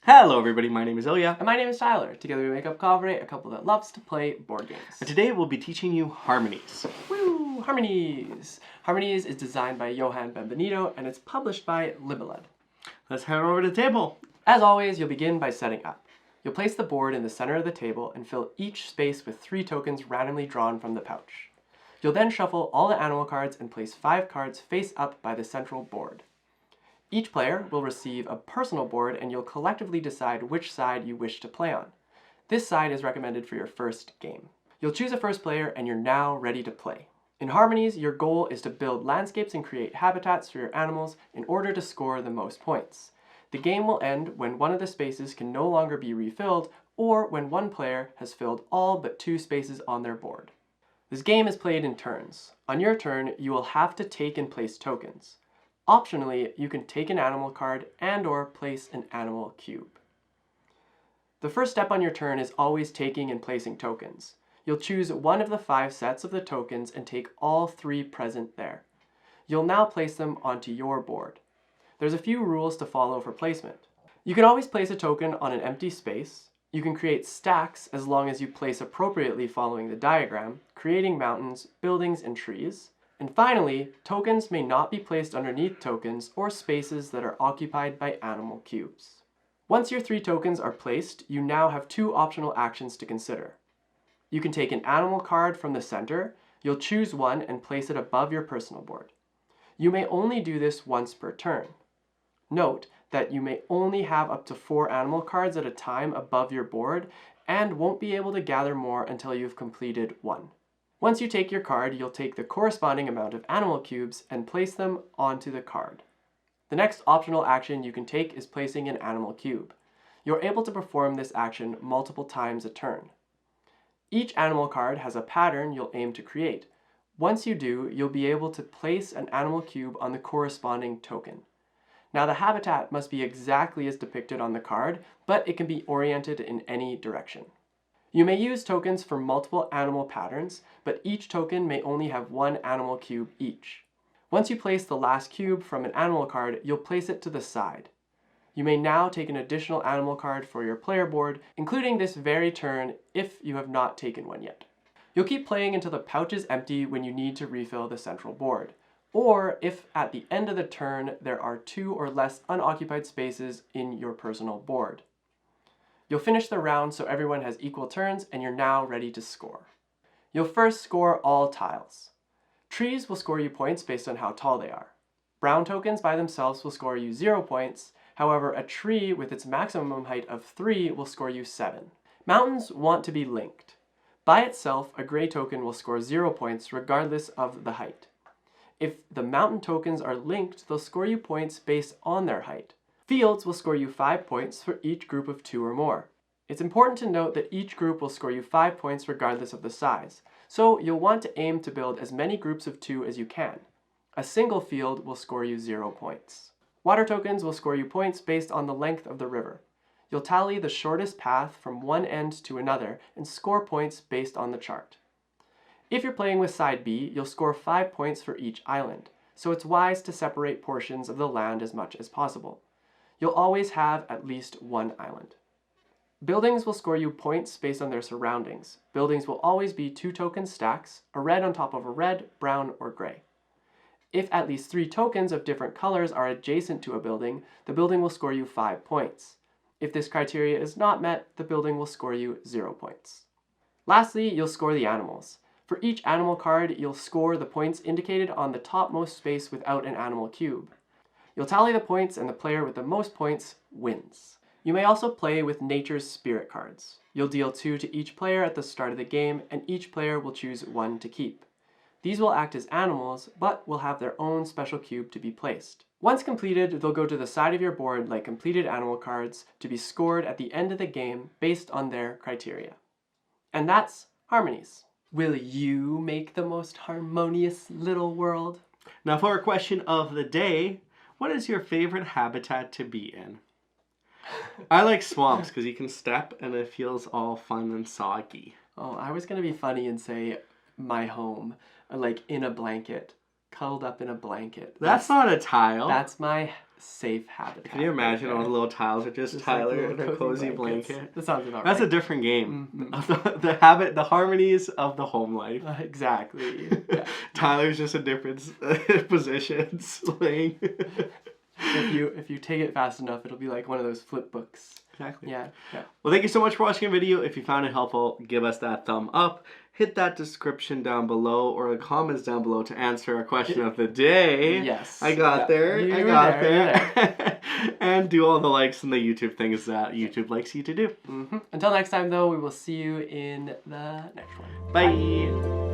Hello everybody, my name is Ilya. And my name is Tyler. Together we make up Kovray, a couple that loves to play board games. And today we'll be teaching you Harmonies. Woo! Harmonies! Harmonies is designed by Johan Benvenuto and it's published by Libellud. Let's head over to the table. As always, you'll begin by setting up. You'll place the board in the center of the table and fill each space with 3 tokens randomly drawn from the pouch. You'll then shuffle all the animal cards and place 5 cards face up by the central board. Each player will receive a personal board and you'll collectively decide which side you wish to play on. This side is recommended for your first game. You'll choose a first player and you're now ready to play. In Harmonies, your goal is to build landscapes and create habitats for your animals in order to score the most points. The game will end when one of the spaces can no longer be refilled or when one player has filled all but 2 spaces on their board. This game is played in turns. On your turn, you will have to take and place tokens. Optionally, you can take an animal card and/or place an animal cube. The first step on your turn is always taking and placing tokens. You'll choose one of the 5 sets of the tokens and take all 3 present there. You'll now place them onto your board. There's a few rules to follow for placement. You can always place a token on an empty space. You can create stacks as long as you place appropriately following the diagram, creating mountains, buildings, and trees. And finally, tokens may not be placed underneath tokens or spaces that are occupied by animal cubes. Once your 3 tokens are placed, you now have 2 optional actions to consider. You can take an animal card from the center, you'll choose one and place it above your personal board. You may only do this once per turn. Note that you may only have up to 4 animal cards at a time above your board and won't be able to gather more until you've completed 1. Once you take your card, you'll take the corresponding amount of animal cubes and place them onto the card. The next optional action you can take is placing an animal cube. You're able to perform this action multiple times a turn. Each animal card has a pattern you'll aim to create. Once you do, you'll be able to place an animal cube on the corresponding token. Now the habitat must be exactly as depicted on the card, but it can be oriented in any direction. You may use tokens for multiple animal patterns, but each token may only have 1 animal cube each. Once you place the last cube from an animal card, you'll place it to the side. You may now take an additional animal card for your player board, including this very turn if you have not taken one yet. You'll keep playing until the pouch is empty when you need to refill the central board, or if at the end of the turn there are 2 or less unoccupied spaces in your personal board. You'll finish the round so everyone has equal turns and you're now ready to score. You'll first score all tiles. Trees will score you points based on how tall they are. Brown tokens by themselves will score you 0 points, however a tree with its maximum height of 3 will score you 7. Mountains want to be linked. By itself, a gray token will score 0 points regardless of the height. If the mountain tokens are linked, they'll score you points based on their height. Fields will score you 5 points for each group of 2 or more. It's important to note that each group will score you 5 points regardless of the size, so you'll want to aim to build as many groups of 2 as you can. A single field will score you 0 points. Water tokens will score you points based on the length of the river. You'll tally the shortest path from one end to another and score points based on the chart. If you're playing with side B, you'll score 5 points for each island, so it's wise to separate portions of the land as much as possible. You'll always have at least 1 island. Buildings will score you points based on their surroundings. Buildings will always be 2 token stacks, a red on top of a red, brown, or gray. If at least 3 tokens of different colors are adjacent to a building, the building will score you 5 points. If this criteria is not met, the building will score you 0 points. Lastly, you'll score the animals. For each animal card, you'll score the points indicated on the topmost space without an animal cube. You'll tally the points and the player with the most points wins. You may also play with Nature's Spirit cards. You'll deal 2 to each player at the start of the game and each player will choose 1 to keep. These will act as animals, but will have their own special cube to be placed. Once completed, they'll go to the side of your board like completed animal cards to be scored at the end of the game based on their criteria. And that's Harmonies. Will you make the most harmonious little world? Now for our question of the day, what is your favorite habitat to be in? I like swamps because you can step and it feels all fun and soggy. Oh, I was going to be funny and say my home, like in a blanket, cuddled up in a blanket. That's not a tile. That's my safe habitat. Can you imagine all the little tiles are just Tyler like in a cozy blankets. blanket? That sounds about That's right. a different game. Mhm. The harmonies of the home life. Exactly. Yeah. Tyler's just in different positions, laying. If you take it fast enough, it'll be like one of those flip books. Exactly. Yeah. Well, thank you so much for watching the video. If you found it helpful, give us that thumb up. Hit that description down below or the comments down below to answer our question of the day. Yes. I got there. You I were got there. there. And do all the likes and the YouTube things that YouTube likes you to do. Until next time, though, we will see you in the next one. Bye.